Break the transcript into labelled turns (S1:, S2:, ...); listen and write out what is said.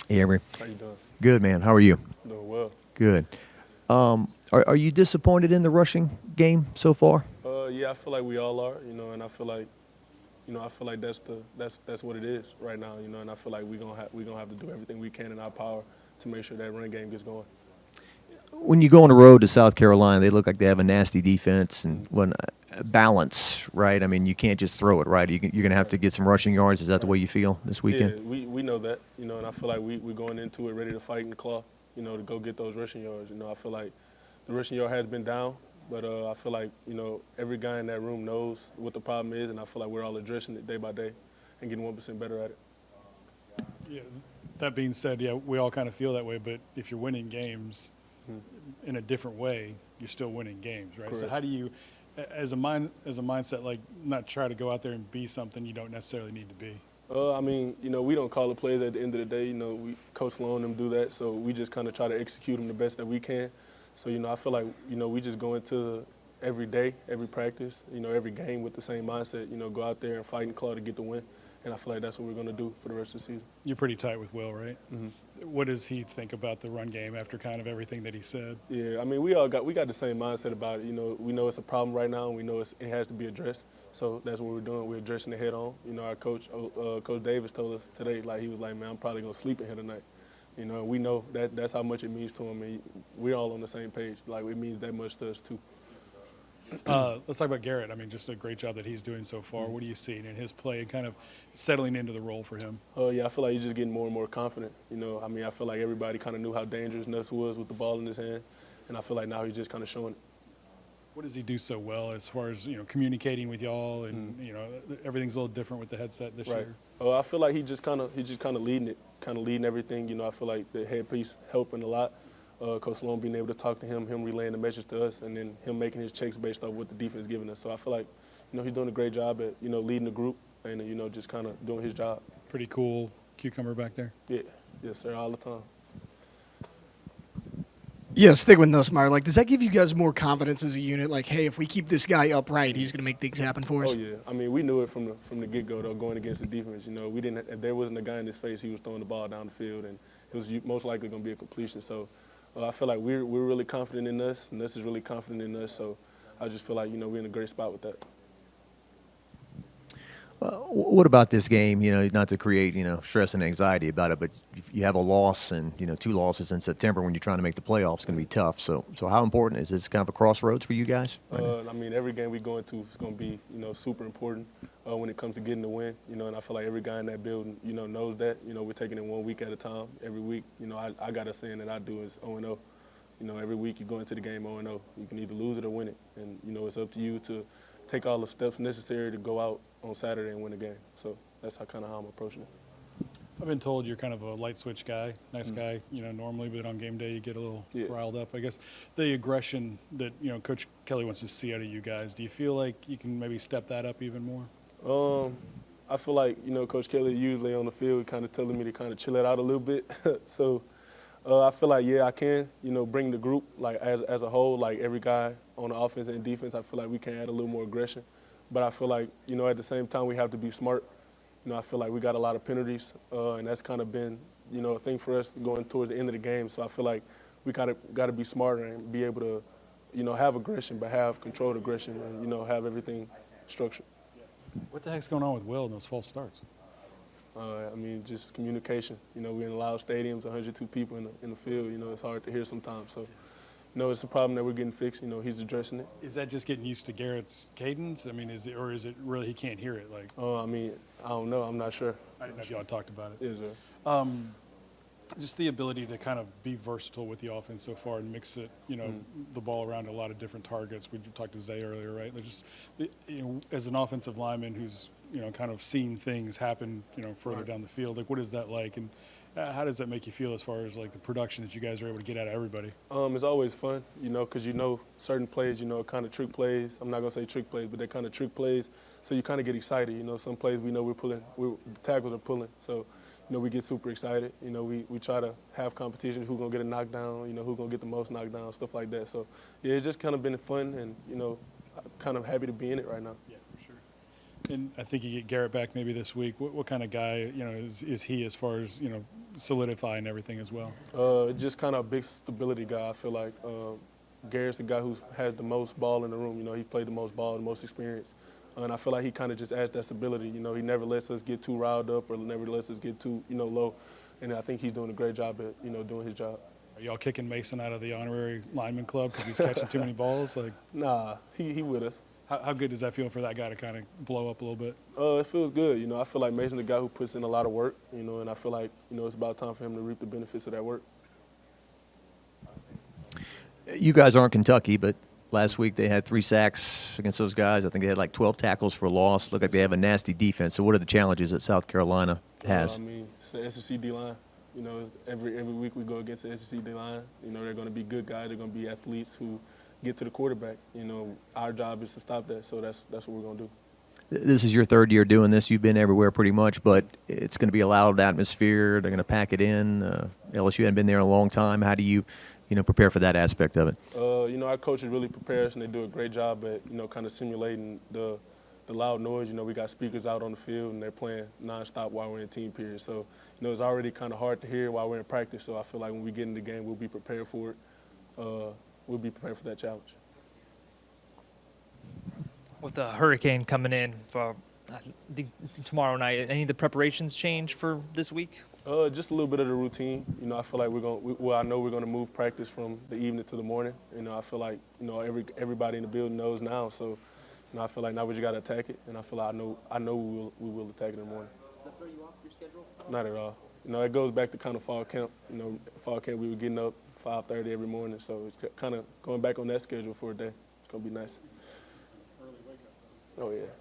S1: Hey, Emery.
S2: How you doing?
S1: Good, man. How are you?
S2: Doing well.
S1: Good. Are you disappointed in the rushing game so far?
S2: Yeah, I feel like we all are, and I feel like, that's what it is right now, and I feel like we gonna have to do everything we can in our power to make sure that run game gets going.
S1: When you go on the road to South Carolina, they look like they have a nasty defense and balance, right? I mean, you can't just throw it, right? You're going to have to get some rushing yards. Is that the way you feel this
S2: Yeah,
S1: weekend?
S2: we know that, and I feel like we're going into it ready to fight and claw, to go get those rushing yards. I feel like the rushing yard has been down, but I feel like, every guy in that room knows what the problem is, and I feel like we're all addressing it day by day and getting 1% better at it.
S3: Yeah, that being said, yeah, we all kind of feel that way, but if you're winning games in a different way, you're still winning games, right?
S2: Correct.
S3: So how do you, as a mindset, like not try to go out there and be something you don't necessarily need to be?
S2: I mean, we don't call the plays at the end of the day. We Coach Sloan and them do that, so we just kind of try to execute them the best that we can. So, I feel like, we just go into every day, every practice, every game with the same mindset. Go out there and fight and claw to get the win. And I feel like that's what we're going to do for the rest of the season.
S3: You're pretty tight with Will, right?
S2: Mm-hmm.
S3: What does he think about the run game after kind of everything that he said?
S2: Yeah, I mean, we got the same mindset about it. We know it's a problem right now, and we know it has to be addressed. So that's what we're doing. We're addressing it head on. Our coach, Coach Davis, told us today, he was like, man, I'm probably gonna sleep in here tonight. And we know that's how much it means to him, and we're all on the same page. It means that much to us too.
S3: Let's talk about Garrett. I mean, just a great job that he's doing so far. What are you seeing in his play and kind of settling into the role for him?
S2: Yeah, I feel like he's just getting more and more confident. I mean, I feel like everybody kind of knew how dangerous Nuss was with the ball in his hand, and I feel like now he's just kind of showing it.
S3: What does he do so well as far as communicating with y'all and everything's a little different with the headset this year?
S2: I feel like he just kind of leading it, leading everything. I feel like the headpiece helping a lot. Coach Sloan being able to talk to him relaying the message to us, and then him making his checks based off what the defense is giving us. So I feel like he's doing a great job at leading the group and just kind of doing his job.
S3: Pretty cool cucumber back there.
S2: Yeah, yes sir, all the time.
S4: Yeah, stick with Nussmeier. Does that give you guys more confidence as a unit? Hey, if we keep this guy upright, he's going to make things happen for us?
S2: Oh, yeah. I mean, we knew it from the get-go, though, going against the defense. We didn't. If there wasn't a guy in his face, he was throwing the ball down the field, and it was most likely going to be a completion. So I feel like we're really confident in us, and Nuss is really confident in us. So I just feel like, we're in a great spot with that.
S1: What about this game? Not to create stress and anxiety about it, but if you have a loss and 2 losses in September when you're trying to make the playoffs, it's going to be tough. So how important is this? Kind of a crossroads for you guys?
S2: I mean, every game we go into is going to be super important when it comes to getting the win. And I feel like every guy in that building knows that. We're taking it 1 week at a time. Every week, I got a saying that I do is 0-0. Every week you go into the game 0-0. You can either lose it or win it, and it's up to you to take all the steps necessary to go out on Saturday and win the game. So that's kind of how I'm approaching it.
S3: I've been told you're kind of a light switch guy, nice guy, normally, but on game day you get a little riled up. I guess the aggression that, Coach Kelly wants to see out of you guys, do you feel like you can maybe step that up even more?
S2: I feel like, Coach Kelly usually on the field kind of telling me to kind of chill it out a little bit. So I feel like, I can, bring the group, as a whole, every guy on the offense and defense, I feel like we can add a little more aggression. But I feel like, at the same time, we have to be smart. I feel like we got a lot of penalties, and that's kind of been, a thing for us going towards the end of the game. So I feel like we got to be smarter and be able to, have aggression, but have controlled aggression and, have everything structured.
S3: What the heck's going on with Will in those false starts?
S2: I mean, just communication. We're in loud stadiums, 102 people in the field. It's hard to hear sometimes. So, it's a problem that we're getting fixed. He's addressing it.
S3: Is that just getting used to Garrett's cadence? I mean, is it really he can't hear it?
S2: I mean, I don't know. I'm not sure.
S3: I didn't know if y'all talked about it.
S2: Yes, sir.
S3: Just the ability to kind of be versatile with the offense so far and mix it, the ball around a lot of different targets. We talked to Zay earlier, right? Just, as an offensive lineman who's, kind of seen things happen, further down the field, what is that like? And how does that make you feel as far as the production that you guys are able to get out of everybody?
S2: It's always fun, because certain plays, kind of trick plays. I'm not gonna say trick plays, but they're kind of trick plays. So you kind of get excited. Some plays we know the tackles are pulling. So, we get super excited. We try to have competition. Who's gonna get a knockdown? Who's gonna get the most knockdowns? Stuff like that. So yeah, it's just kind of been fun, and I'm kind of happy to be in it right now.
S3: Yeah, for sure. And I think you get Garrett back maybe this week. What kind of guy, is he as far as solidify and everything as well?
S2: Just kind of a big stability guy. I feel like Garrett's the guy who's had the most ball in the room. You know, he played the most ball, the most experience. And I feel like he kind of just adds that stability. You know, he never lets us get too riled up or never lets us get too, low. And I think he's doing a great job at, doing his job.
S3: Are y'all kicking Mason out of the honorary lineman club because he's catching too many balls? Like,
S2: Nah, he with us.
S3: how good does that feel for that guy to kind of blow up a little bit?
S2: It feels good. You know, I feel like Mason's the guy who puts in a lot of work, and I feel like, it's about time for him to reap the benefits of that work.
S1: You guys aren't Kentucky, but last week they had 3 sacks against those guys. I think they had like 12 tackles for loss. Look like they have a nasty defense. So what are the challenges that South Carolina has?
S2: I mean, it's the SEC D-line. You know, every week we go against the SEC D-line. You know, they're going to be good guys. They're going to be athletes who get to the quarterback. You know, our job is to stop that, so that's what we're going to do.
S1: This is your 3rd year doing this. You've been everywhere pretty much, but it's going to be a loud atmosphere. They're going to pack it in. LSU hadn't been there in a long time. How do you prepare for that aspect of it?
S2: Our coaches really prepare us, and they do a great job at, kind of simulating the loud noise. You know, we got speakers out on the field, and they're playing nonstop while we're in team period. So, it's already kind of hard to hear while we're in practice. So I feel like when we get in the game, we'll be prepared for it. We'll be prepared for that challenge.
S5: With the hurricane coming in for I think tomorrow night, any of the preparations change for this week?
S2: Just a little bit of the routine. I feel like I know we're going to move practice from the evening to the morning. I feel like, everybody in the building knows now. So, I feel like now we just got to attack it. And I feel like I know we will attack it in the morning.
S5: Does that throw you off your schedule?
S2: Not at all. It goes back to kind of fall camp. Fall camp we were getting up 5:30 every morning. So it's kind of going back on that schedule for a day. It's going to be nice.
S3: Early wake up.
S2: Oh, yeah.